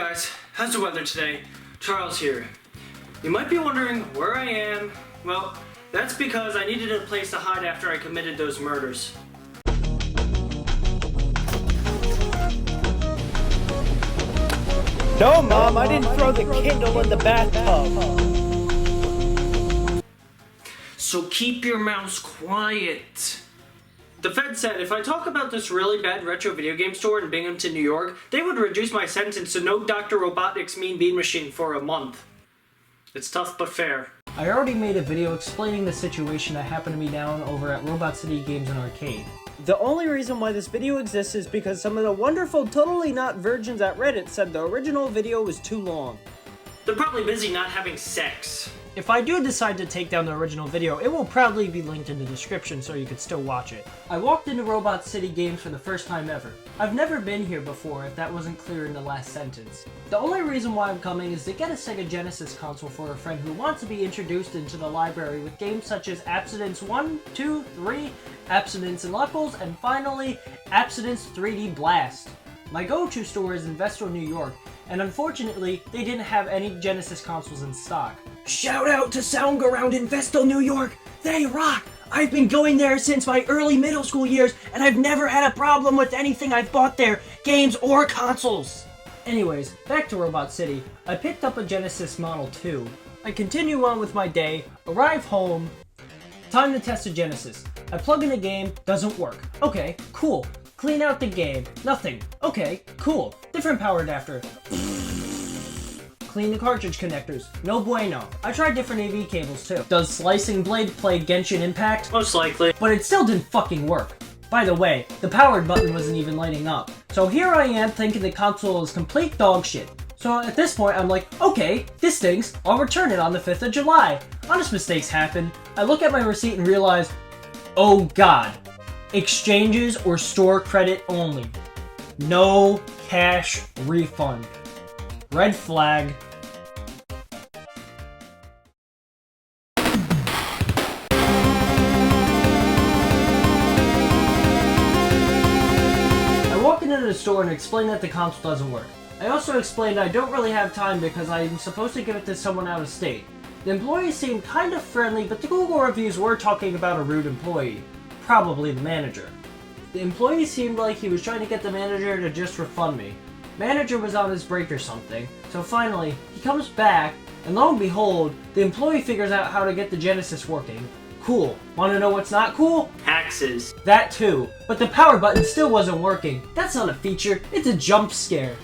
guys, how's the weather today? Charles here. You might be wondering where I am. Well, that's because I needed a place to hide after I committed those murders. No, Mom, I didn't throw the Kindle in the bathtub. So keep your mouths quiet. The Fed said if I talk about this really bad retro video game store in Binghamton, New York, they would reduce my sentence to no Dr. Robotnik's Mean Bean Machine for a month. It's tough but fair. I already made a video explaining the situation that happened to me down over at Robot City Games and Arcade. The only reason why this video exists is because some of the wonderful totally not virgins at Reddit said the original video was too long. They're probably busy not having sex. If I do decide to take down the original video, it will probably be linked in the description so you can still watch it. I walked into Robot City Games for the first time ever. I've never been here before, if that wasn't clear in the last sentence. The only reason why I'm coming is to get a Sega Genesis console for a friend who wants to be introduced into the library with games such as Abstinence 1, 2, 3, Abstinence and Knuckles, and finally, Abstinence 3D Blast. My go-to store is in Vestal, New York, and unfortunately, they didn't have any Genesis consoles in stock. Shout out to Soundground in Vestal, New York! They rock! I've been going there since my early middle school years, and I've never had a problem with anything I've bought there, games or consoles! Anyways, back to Robot City. I picked up a Genesis Model 2. I continue on with my day, arrive home, time to test a Genesis. I plug in a game, doesn't work. Okay, cool. Clean out the game, nothing. Okay, cool. Different power adapter. Clean the cartridge connectors. No bueno. I tried different AV cables too. Does Slicing Blade play Genshin Impact? Most likely. But it still didn't fucking work. By the way, the powered button wasn't even lighting up. So here I am thinking the console is complete dog shit. So at this point I'm like, okay, this stinks. I'll return it on the 5th of July. Honest mistakes happen. I look at my receipt and realize, oh god. Exchanges or store credit only. No cash refund. Red flag. I walk into the store and explain that the console doesn't work. I also explained I don't really have time because I'm supposed to give it to someone out of state. The employee seemed kind of friendly, but the Google reviews were talking about a rude employee. Probably the manager. The employee seemed like he was trying to get the manager to just refund me. Manager was on his break or something, so finally, he comes back, and lo and behold, the employee figures out how to get the Genesis working. Cool. Wanna know what's not cool? Taxes. That too. But the power button still wasn't working. That's not a feature, it's a jump scare.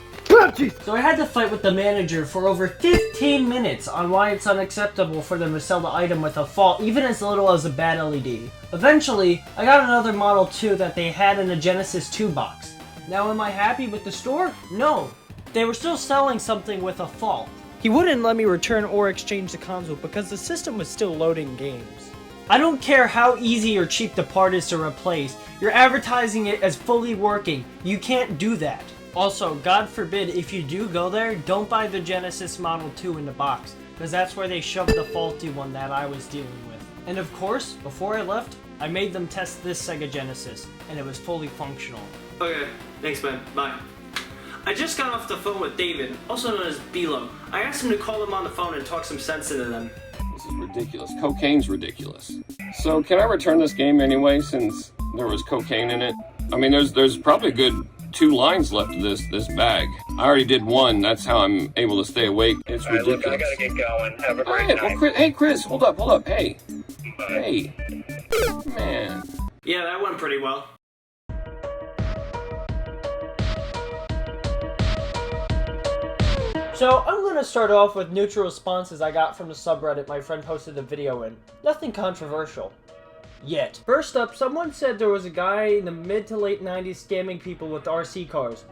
So I had to fight with the manager for over 15 minutes on why it's unacceptable for them to sell the item with a fault even as little as a bad LED. Eventually, I got another Model 2 that they had in a Genesis 2 box. Now am I happy with the store? No. They were still selling something with a fault. He wouldn't let me return or exchange the console because the system was still loading games. I don't care how easy or cheap the part is to replace. You're advertising it as fully working. You can't do that. Also, God forbid, if you do go there, don't buy the Genesis Model 2 in the box, because that's where they shoved the faulty one that I was dealing with. And of course, before I left, I made them test this Sega Genesis, and it was fully functional. Okay, thanks man, bye. I just got off the phone with David, also known as Bilo. I asked him to call them on the phone and talk some sense into them. This is ridiculous. Cocaine's ridiculous. So can I return this game anyway since there was cocaine in it? I mean, there's probably a good 2 lines left of this bag. I already did 1. That's how I'm able to stay awake. It's ridiculous. Look, I gotta get going. Have a great night. Well, Chris, hold up. Hey. Hey. Man. Yeah, that went pretty well. So, I'm going to start off with neutral responses I got from the subreddit my friend posted a video in. Nothing controversial. Yet. First up, someone said there was a guy in the mid to late 90s scamming people with RC cars.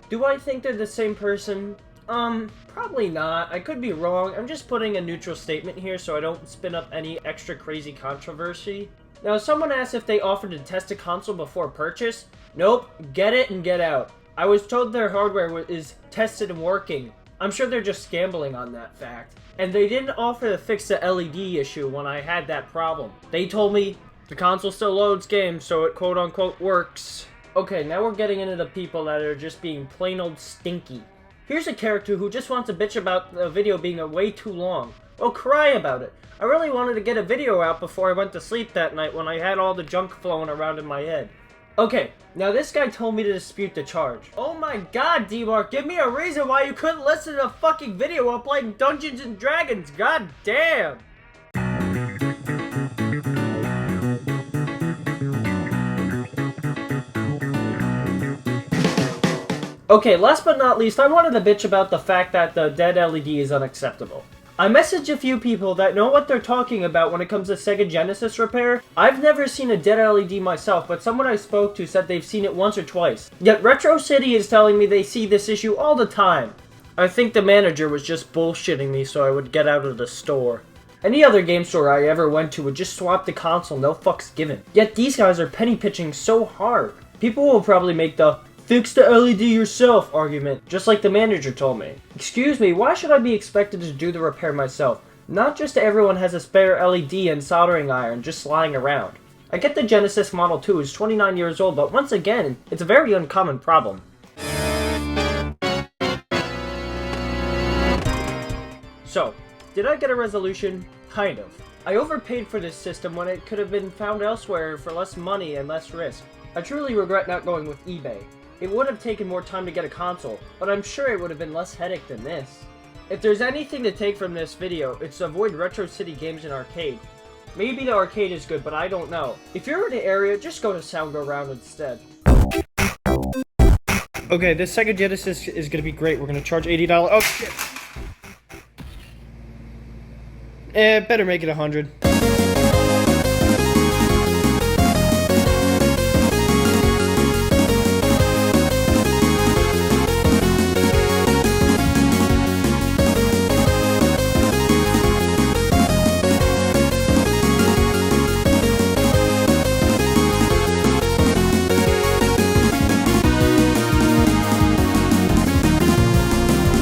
Do I think they're the same person? Probably not. I could be wrong. I'm just putting a neutral statement here so I don't spin up any extra crazy controversy. Now, someone asked if they offered to test a console before purchase. Nope. Get it and get out. I was told their hardware is tested and working. I'm sure they're just gambling on that fact. And they didn't offer to fix the LED issue when I had that problem. They told me the console still loads games, so it quote-unquote works. Okay, now we're getting into the people that are just being plain old stinky. Here's a character who just wants to bitch about the video being way too long. Well, cry about it. I really wanted to get a video out before I went to sleep that night when I had all the junk flowing around in my head. Okay, now this guy told me to dispute the charge. Oh my god, D-Mark, give me a reason why you couldn't listen to a fucking video while playing Dungeons and Dragons, god damn! Okay, last but not least, I wanted to bitch about the fact that the dead LED is unacceptable. I messaged a few people that know what they're talking about when it comes to Sega Genesis repair. I've never seen a dead LED myself, but someone I spoke to said they've seen it once or twice. Yet Retro City is telling me they see this issue all the time. I think the manager was just bullshitting me so I would get out of the store. Any other game store I ever went to would just swap the console, no fucks given. Yet these guys are penny pitching so hard. People will probably make the "fix the LED yourself" argument, just like the manager told me. Excuse me, why should I be expected to do the repair myself? Not just everyone has a spare LED and soldering iron just lying around. I get the Genesis Model 2 is 29 years old, but once again, it's a very uncommon problem. So, did I get a resolution? Kind of. I overpaid for this system when it could have been found elsewhere for less money and less risk. I truly regret not going with eBay. It would have taken more time to get a console, but I'm sure it would have been less headache than this. If there's anything to take from this video, it's to avoid Retro City games in arcade. Maybe the arcade is good, but I don't know. If you're in the area, just go to Sound Go Round instead. Okay, this Sega Genesis is gonna be great. We're gonna charge $80. Oh shit! Better make it 100.